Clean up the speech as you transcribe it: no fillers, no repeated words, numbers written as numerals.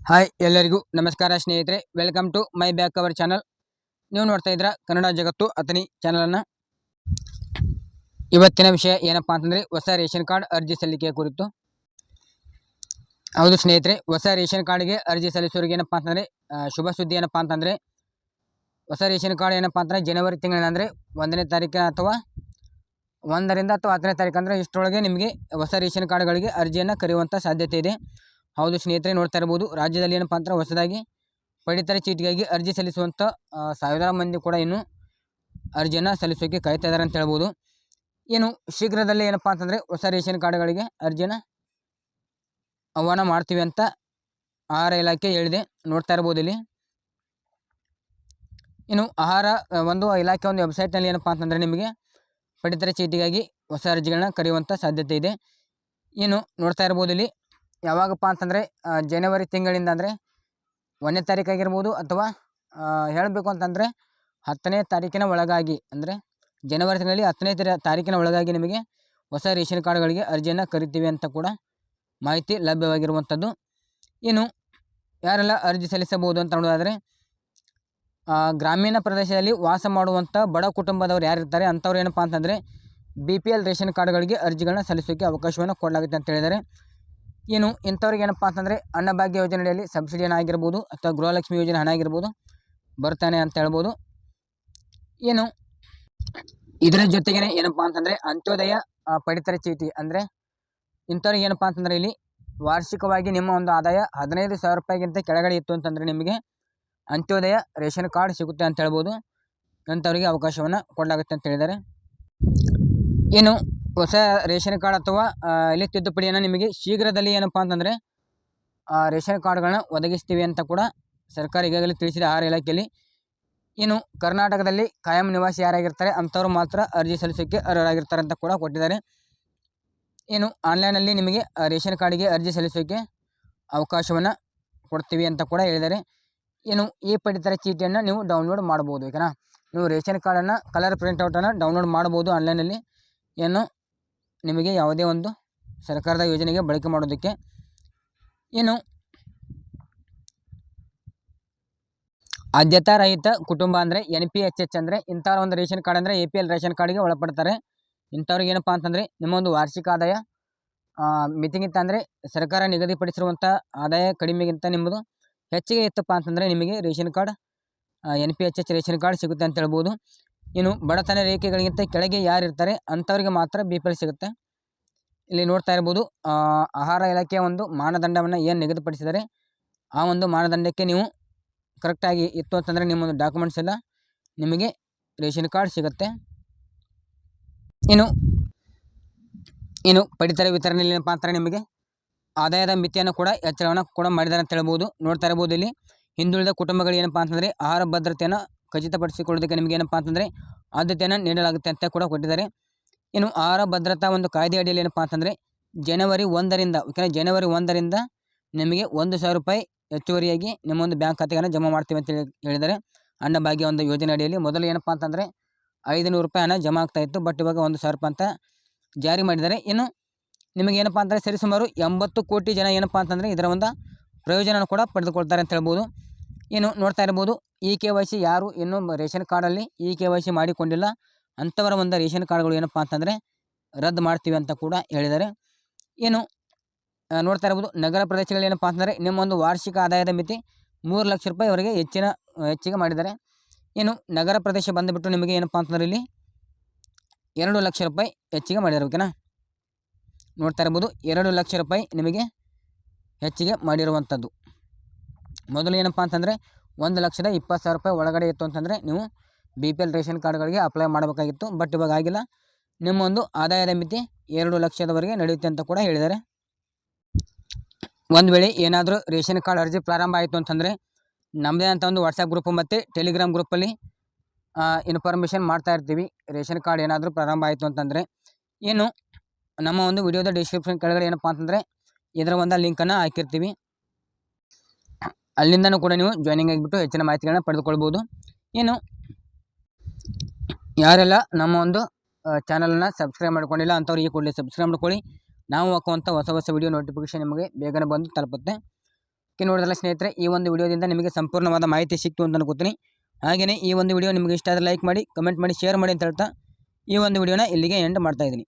Hi ಎಲ್ಲರಿಗೂ ನಮಸ್ಕಾರ ಸ್ನೇಹಿತರೆ, welcome to my back our channel. ನೀವು ನೋಡ್ತಾ ಇದ್ರ ಕನ್ನಡ ಜಗತ್ತು ಅತನಿ ಚಾನಲನ್ನು. ಇವತ್ತಿನ ವಿಷಯ ಏನಪ್ಪಾ ಅಂತಂದರೆ ಹೊಸ ರೇಷನ್ ಕಾರ್ಡ್ ಅರ್ಜಿ ಸಲ್ಲಿಕೆಯ ಕುರಿತು. ಹೌದು ಸ್ನೇಹಿತರೆ, ಹೊಸ ರೇಷನ್ ಕಾರ್ಡ್ಗೆ ಅರ್ಜಿ ಸಲ್ಲಿಸೋರಿಗೆ ಏನಪ್ಪಾ ಅಂತಂದರೆ ಶುಭ ಸುದ್ದಿ ಏನಪ್ಪಾ ಅಂತಂದರೆ ಹೊಸ ರೇಷನ್ ಕಾರ್ಡ್ ಏನಪ್ಪಾ ಅಂತಂದರೆ ಜನವರಿ ತಿಂಗಳಿನ ಅಂದರೆ 1ನೇ ತಾರೀಕಿನ ಅಥವಾ 1ರಿಂದ ಅಥವಾ 10ನೇ ತಾರೀಕು ಅಂದರೆ ಇಷ್ಟರೊಳಗೆ ನಿಮಗೆ ಹೊಸ ರೇಷನ್ ಕಾರ್ಡ್ಗಳಿಗೆ ಅರ್ಜಿಯನ್ನು ಕರೆಯುವಂಥ ಸಾಧ್ಯತೆ ಇದೆ. ಹೌದು ಸ್ನೇಹಿತರೆ, ನೋಡ್ತಾ ಇರ್ಬೋದು ರಾಜ್ಯದಲ್ಲಿ ಏನಪ್ಪಾ ಅಂದ್ರೆ ಹೊಸದಾಗಿ ಪಡಿತರ ಚೀಟಿಗಾಗಿ ಅರ್ಜಿ ಸಲ್ಲಿಸುವಂಥ ಸಾವಿರಾರು ಮಂದಿ ಕೂಡ ಇನ್ನು ಅರ್ಜಿಯನ್ನು ಸಲ್ಲಿಸೋಕೆ ಕಾಯ್ತಾ ಇದ್ದಾರೆ ಅಂತ ಹೇಳ್ಬೋದು. ಏನು ಶೀಘ್ರದಲ್ಲೇ ಏನಪ್ಪಾ ಅಂತಂದರೆ ಹೊಸ ರೇಷನ್ ಕಾರ್ಡ್ಗಳಿಗೆ ಅರ್ಜಿಯನ್ನು ಆಹ್ವಾನ ಮಾಡ್ತೀವಿ ಅಂತ ಆಹಾರ ಇಲಾಖೆ ಹೇಳಿದೆ. ನೋಡ್ತಾ ಇರ್ಬೋದು ಇಲ್ಲಿ. ಇನ್ನು ಆಹಾರ ಒಂದು ಇಲಾಖೆ ಒಂದು ವೆಬ್ಸೈಟ್ನಲ್ಲಿ ಏನಪ್ಪಾ ಅಂತಂದರೆ ನಿಮಗೆ ಪಡಿತರ ಚೀಟಿಗಾಗಿ ಹೊಸ ಅರ್ಜಿಗಳನ್ನ ಕರೆಯುವಂಥ ಸಾಧ್ಯತೆ ಇದೆ. ಏನು ನೋಡ್ತಾ ಇರ್ಬೋದು ಇಲ್ಲಿ. ಯಾವಾಗಪ್ಪ ಅಂತಂದರೆ ಜನವರಿ ತಿಂಗಳಿಂದ ಅಂದರೆ 1ನೇ ತಾರೀಕಾಗಿರ್ಬೋದು ಅಥವಾ ಹೇಳಬೇಕು ಅಂತಂದರೆ 10ನೇ ತಾರೀಕಿನ ಒಳಗಾಗಿ, ಅಂದರೆ ಜನವರಿ ತಿಂಗಳಲ್ಲಿ 10ನೇ ತಾರೀಕಿನ ಒಳಗಾಗಿ ನಿಮಗೆ ಹೊಸ ರೇಷನ್ ಕಾರ್ಡ್ಗಳಿಗೆ ಅರ್ಜಿಯನ್ನು ಕರಿತೀವಿ ಅಂತ ಕೂಡ ಮಾಹಿತಿ ಲಭ್ಯವಾಗಿರುವಂಥದ್ದು. ಇನ್ನು ಯಾರೆಲ್ಲ ಅರ್ಜಿ ಸಲ್ಲಿಸಬಹುದು ಅಂತ ನೋಡೋದಾದರೆ ಗ್ರಾಮೀಣ ಪ್ರದೇಶದಲ್ಲಿ ವಾಸ ಮಾಡುವಂಥ ಬಡ ಕುಟುಂಬದವರು ಯಾರಿರ್ತಾರೆ ಅಂಥವ್ರು ಏನಪ್ಪ ಅಂತಂದರೆ BPL ರೇಷನ್ ಕಾರ್ಡ್ಗಳಿಗೆ ಅರ್ಜಿಗಳನ್ನ ಸಲ್ಲಿಸೋಕ್ಕೆ ಅವಕಾಶವನ್ನು ಕೊಡಲಾಗುತ್ತೆ ಅಂತ ಹೇಳಿದ್ದಾರೆ. ಏನು ಇಂಥವ್ರಿಗೆ ಏನಪ್ಪ ಅಂತಂದರೆ ಅನ್ನಭಾಗ್ಯ ಯೋಜನೆಯಲ್ಲಿ ಸಬ್ಸಿಡಿ ಹಣ ಆಗಿರ್ಬೋದು ಅಥವಾ ಗೃಹಲಕ್ಷ್ಮಿ ಯೋಜನೆ ಹಣ ಆಗಿರ್ಬೋದು ಬರ್ತಾನೆ ಅಂತ ಹೇಳ್ಬೋದು. ಏನು ಇದರ ಜೊತೆಗೇ ಏನಪ್ಪ ಅಂತಂದರೆ ಅಂತ್ಯೋದಯ ಪಡಿತರ ಚೀಟಿ, ಅಂದರೆ ಇಂಥವ್ರಿಗೆ ಏನಪ್ಪ ಅಂತಂದರೆ ಇಲ್ಲಿ ವಾರ್ಷಿಕವಾಗಿ ನಿಮ್ಮ ಒಂದು ಆದಾಯ 15,000 ರೂಪಾಯಿಗಿಂತ ಕೆಳಗಡೆ ಇತ್ತು ಅಂತಂದರೆ ನಿಮಗೆ ಅಂತ್ಯೋದಯ ರೇಷನ್ ಕಾರ್ಡ್ ಸಿಗುತ್ತೆ ಅಂತ ಹೇಳ್ಬೋದು. ಅಂಥವರಿಗೆ ಅವಕಾಶವನ್ನು ಕೊಡಲಾಗುತ್ತೆ ಅಂತ ಹೇಳಿದ್ದಾರೆ. ಏನು ಹೊಸ ರೇಷನ್ ಕಾರ್ಡ್ ಅಥವಾ ಇಲ್ಲಿ ತಿದ್ದುಪಡಿಯನ್ನು ನಿಮಗೆ ಶೀಘ್ರದಲ್ಲಿ ಏನಪ್ಪ ಅಂತಂದರೆ ರೇಷನ್ ಕಾರ್ಡ್ಗಳನ್ನ ಒದಗಿಸ್ತೀವಿ ಅಂತ ಕೂಡ ಸರ್ಕಾರ ಈಗಾಗಲೇ ತಿಳಿಸಿದ ಆಹಾರ ಇಲಾಖೆಯಲ್ಲಿ. ಇನ್ನು ಕರ್ನಾಟಕದಲ್ಲಿ ಕಾಯಂ ನಿವಾಸಿ ಯಾರಾಗಿರ್ತಾರೆ ಅಂಥವ್ರು ಮಾತ್ರ ಅರ್ಜಿ ಸಲ್ಲಿಸೋಕ್ಕೆ ಅರ್ಹರಾಗಿರ್ತಾರೆ ಅಂತ ಕೂಡ ಕೊಟ್ಟಿದ್ದಾರೆ. ಏನು ಆನ್ಲೈನಲ್ಲಿ ನಿಮಗೆ ರೇಷನ್ ಕಾರ್ಡಿಗೆ ಅರ್ಜಿ ಸಲ್ಲಿಸೋಕ್ಕೆ ಅವಕಾಶವನ್ನು ಕೊಡ್ತೀವಿ ಅಂತ ಕೂಡ ಹೇಳಿದ್ದಾರೆ. ಏನು ಈ ಪಡಿತರ ಚೀಟಿಯನ್ನು ನೀವು ಡೌನ್ಲೋಡ್ ಮಾಡ್ಬೋದು. ಓಕೆನಾ, ನೀವು ರೇಷನ್ ಕಾರ್ಡನ್ನು ಕಲರ್ ಪ್ರಿಂಟೌಟನ್ನು ಡೌನ್ಲೋಡ್ ಮಾಡ್ಬೋದು ಆನ್ಲೈನಲ್ಲಿ. ಏನು ನಿಮಗೆ ಯಾವುದೇ ಒಂದು ಸರ್ಕಾರದ ಯೋಜನೆಗೆ ಬಳಕೆ ಮಾಡೋದಕ್ಕೆ. ಏನು ಆದ್ಯತಾ ರಹಿತ ಕುಟುಂಬ ಅಂದರೆ NPHH ಅಂದರೆ ಇಂಥವ್ರ ಒಂದು ರೇಷನ್ ಕಾರ್ಡ್ ಅಂದರೆ APL ರೇಷನ್ ಕಾರ್ಡ್ಗೆ ಒಳಪಡ್ತಾರೆ. ಇಂಥವ್ರಿಗೆ ಏನಪ್ಪ ಅಂತಂದರೆ ನಿಮ್ಮ ಒಂದು ವಾರ್ಷಿಕ ಆದಾಯ ಮಿತಿಗಿಂತ ಅಂದರೆ ಸರ್ಕಾರ ನಿಗದಿಪಡಿಸಿರುವಂಥ ಆದಾಯ ಕಡಿಮೆಗಿಂತ ನಿಮ್ಮದು ಹೆಚ್ಚಿಗೆ ಇತ್ತಪ್ಪ ಅಂತಂದರೆ ನಿಮಗೆ ration card NPHH ration card ಸಿಗುತ್ತೆ ಅಂತ ಹೇಳ್ಬೋದು. ಇನ್ನು ಬಡತನ ರೇಖೆಗಳಿಗಿಂತ ಕೆಳಗೆ ಯಾರಿರ್ತಾರೆ ಅಂಥವ್ರಿಗೆ ಮಾತ್ರ BPL ಸಿಗುತ್ತೆ. ಇಲ್ಲಿ ನೋಡ್ತಾ ಇರ್ಬೋದು ಆಹಾರ ಇಲಾಖೆಯ ಒಂದು ಮಾನದಂಡವನ್ನು ಏನು ನಿಗದಿಪಡಿಸಿದರೆ ಆ ಒಂದು ಮಾನದಂಡಕ್ಕೆ ನೀವು ಕರೆಕ್ಟಾಗಿ ಇತ್ತು ಅಂತಂದರೆ ನಿಮ್ಮೊಂದು ಡಾಕ್ಯುಮೆಂಟ್ಸ್ ಎಲ್ಲ ನಿಮಗೆ ರೇಷನ್ ಕಾರ್ಡ್ ಸಿಗುತ್ತೆ. ಇನ್ನು ಪಡಿತರ ವಿತರಣೆಯಲ್ಲಿ ಏನಪ್ಪ ಅಂತಾರೆ ನಿಮಗೆ ಆದಾಯದ ಮಿತಿಯನ್ನು ಕೂಡ ಹೆಚ್ಚಳವನ್ನು ಕೂಡ ಮಾಡಿದ್ದಾರೆ ಅಂತ ಹೇಳ್ಬೋದು. ನೋಡ್ತಾ ಇರ್ಬೋದು ಇಲ್ಲಿ. ಹಿಂದುಳಿದ ಕುಟುಂಬಗಳು ಏನಪ್ಪ ಅಂತಂದರೆ ಆಹಾರ ಭದ್ರತೆಯನ್ನು ಖಚಿತಪಡಿಸಿಕೊಳ್ಳೋದಕ್ಕೆ ನಿಮಗೆ ಏನಪ್ಪ ಅಂತಂದರೆ ಆದ್ಯತೆಯನ್ನು ನೀಡಲಾಗುತ್ತೆ ಅಂತ ಕೂಡ ಕೊಟ್ಟಿದ್ದಾರೆ. ಇನ್ನು ಆಹಾರ ಭದ್ರತಾ ಒಂದು ಕಾಯ್ದೆ ಅಡಿಯಲ್ಲಿ ಏನಪ್ಪ ಅಂತಂದರೆ ಜನವರಿ 1ರಿಂದ ಓಕೆನಾ, ಜನವರಿ 1ರಿಂದ ನಿಮಗೆ 1,000 ರೂಪಾಯಿ ಹೆಚ್ಚುವರಿಯಾಗಿ ನಿಮ್ಮ ಒಂದು ಬ್ಯಾಂಕ್ ಖಾತೆಯನ್ನು ಜಮಾ ಮಾಡ್ತೀವಿ ಅಂತ ಹೇಳಿದ್ದಾರೆ. ಅನ್ನಭಾಗ್ಯ ಒಂದು ಯೋಜನೆ ಅಡಿಯಲ್ಲಿ ಮೊದಲು ಏನಪ್ಪ ಅಂತಂದರೆ 500 ರೂಪಾಯಿ ಹಣ ಜಮಾ ಆಗ್ತಾಯಿತ್ತು, ಬಟ್ ಇವಾಗ 1,000 ರೂಪಾಯಿ ಅಂತ ಜಾರಿ ಮಾಡಿದ್ದಾರೆ. ಇನ್ನು ನಿಮಗೆ ಏನಪ್ಪ ಅಂದರೆ ಸರಿಸುಮಾರು 80 ಕೋಟಿ ಜನ ಏನಪ್ಪ ಅಂತಂದರೆ ಇದರ ಒಂದು ಪ್ರಯೋಜನ ಕೂಡ ಪಡೆದುಕೊಳ್ತಾರೆ ಅಂತ ಹೇಳ್ಬೋದು. ಏನು ನೋಡ್ತಾ ಇರ್ಬೋದು KYC ಯಾರು ಇನ್ನೂ ರೇಷನ್ ಕಾರ್ಡಲ್ಲಿ KYC ಮಾಡಿಕೊಂಡಿಲ್ಲ ಅಂಥವರ ಒಂದು ರೇಷನ್ ಕಾರ್ಡ್ಗಳು ಏನಪ್ಪ ಅಂತಂದರೆ ರದ್ದು ಮಾಡ್ತೀವಿ ಅಂತ ಕೂಡ ಹೇಳಿದ್ದಾರೆ. ಏನು ನೋಡ್ತಾ ಇರ್ಬೋದು ನಗರ ಪ್ರದೇಶಗಳಲ್ಲಿ ಏನಪ್ಪ ಅಂತಂದರೆ ನಿಮ್ಮ ಒಂದು ವಾರ್ಷಿಕ ಆದಾಯದ ಮಿತಿ 3 ಲಕ್ಷ ರೂಪಾಯಿವರೆಗೆ ಹೆಚ್ಚಿಗೆ ಮಾಡಿದ್ದಾರೆ. ಏನು ನಗರ ಪ್ರದೇಶ ಬಂದುಬಿಟ್ಟು ನಿಮಗೆ ಏನಪ್ಪ ಅಂತಂದರೆ ಇಲ್ಲಿ 2 ಲಕ್ಷ ರೂಪಾಯಿ ಹೆಚ್ಚಿಗೆ ಮಾಡಿದ್ದಾರೆ. ಓಕೆನಾ, ನೋಡ್ತಾ ಇರ್ಬೋದು 2 ಲಕ್ಷ ರೂಪಾಯಿ ನಿಮಗೆ ಹೆಚ್ಚಿಗೆ ಮಾಡಿರುವಂಥದ್ದು. ಮೊದಲು ಏನಪ್ಪ ಅಂತಂದರೆ 1,20,000 ರೂಪಾಯಿ ಒಳಗಡೆ ಇತ್ತು ಅಂತಂದರೆ ನೀವು BPL ರೇಷನ್ ಕಾರ್ಡ್ಗಳಿಗೆ ಅಪ್ಲೈ ಮಾಡಬೇಕಾಗಿತ್ತು, ಬಟ್ ಇವಾಗ ಆಗಿಲ್ಲ. ನಿಮ್ಮ ಒಂದು ಆದಾಯದ ಮಿತಿ 2 ಲಕ್ಷದವರೆಗೆ ನಡೆಯುತ್ತೆ ಅಂತ ಕೂಡ ಹೇಳಿದ್ದಾರೆ. ಒಂದು ವೇಳೆ ಏನಾದರೂ ರೇಷನ್ ಕಾರ್ಡ್ ಅರ್ಜಿ ಪ್ರಾರಂಭ ಆಯಿತು ಅಂತಂದರೆ ನಮ್ಮದೇ ಅಂತ ಒಂದು ವಾಟ್ಸಪ್ ಗ್ರೂಪು ಮತ್ತು ಟೆಲಿಗ್ರಾಮ್ ಗ್ರೂಪಲ್ಲಿ ಇನ್ಫಾರ್ಮೇಷನ್ ಮಾಡ್ತಾ ಇರ್ತೀವಿ. ರೇಷನ್ ಕಾರ್ಡ್ ಏನಾದರೂ ಪ್ರಾರಂಭ ಆಯಿತು ಅಂತಂದರೆ ಏನು ನಮ್ಮ ಒಂದು ವಿಡಿಯೋದ ಡಿಸ್ಕ್ರಿಪ್ಷನ್ ಕೆಳಗಡೆ ಏನಪ್ಪ ಅಂತಂದರೆ ಇದರ ಒಂದು ಲಿಂಕನ್ನು ಹಾಕಿರ್ತೀವಿ. ಅಲ್ಲಿಂದನೂ ಕೂಡ ನೀವು ಜಾಯ್ನಿಂಗ್ ಆಗಿಬಿಟ್ಟು ಹೆಚ್ಚಿನ ಮಾಹಿತಿಗಳನ್ನ ಪಡೆದುಕೊಳ್ಬೋದು. ಏನು ಯಾರೆಲ್ಲ ನಮ್ಮ ಒಂದು ಚಾನಲನ್ನು ಸಬ್ಸ್ಕ್ರೈಬ್ ಮಾಡ್ಕೊಂಡಿಲ್ಲ ಅಂಥವ್ರು ಈ ಕೂಡಲೇ ಸಬ್ಸ್ಕ್ರೈಬ್ ಮಾಡ್ಕೊಳ್ಳಿ. ನಾವು ಹಾಕುವಂಥ ಹೊಸ ವಿಡಿಯೋ ನೋಟಿಫಿಕೇಷನ್ ನಿಮಗೆ ಬೇಗನೆ ಬಂದು ತಲುಪುತ್ತೆ. ನೋಡಿದ್ರಲ್ಲ ಸ್ನೇಹಿತರೆ, ಈ ಒಂದು ವಿಡಿಯೋದಿಂದ ನಿಮಗೆ ಸಂಪೂರ್ಣವಾದ ಮಾಹಿತಿ ಸಿಕ್ತು ಅಂತ ಅನ್ಕೋತೀನಿ. ಹಾಗೆಯೇ ಈ ಒಂದು ವಿಡಿಯೋ ನಿಮಗೆ ಇಷ್ಟ ಆದರೆ ಲೈಕ್ ಮಾಡಿ, ಕಮೆಂಟ್ ಮಾಡಿ, ಶೇರ್ ಮಾಡಿ ಅಂತ ಹೇಳ್ತಾ ಈ ಒಂದು ವಿಡಿಯೋನ ಇಲ್ಲಿಗೆ ಎಂಡ್ ಮಾಡ್ತಾ ಇದ್ದೀನಿ.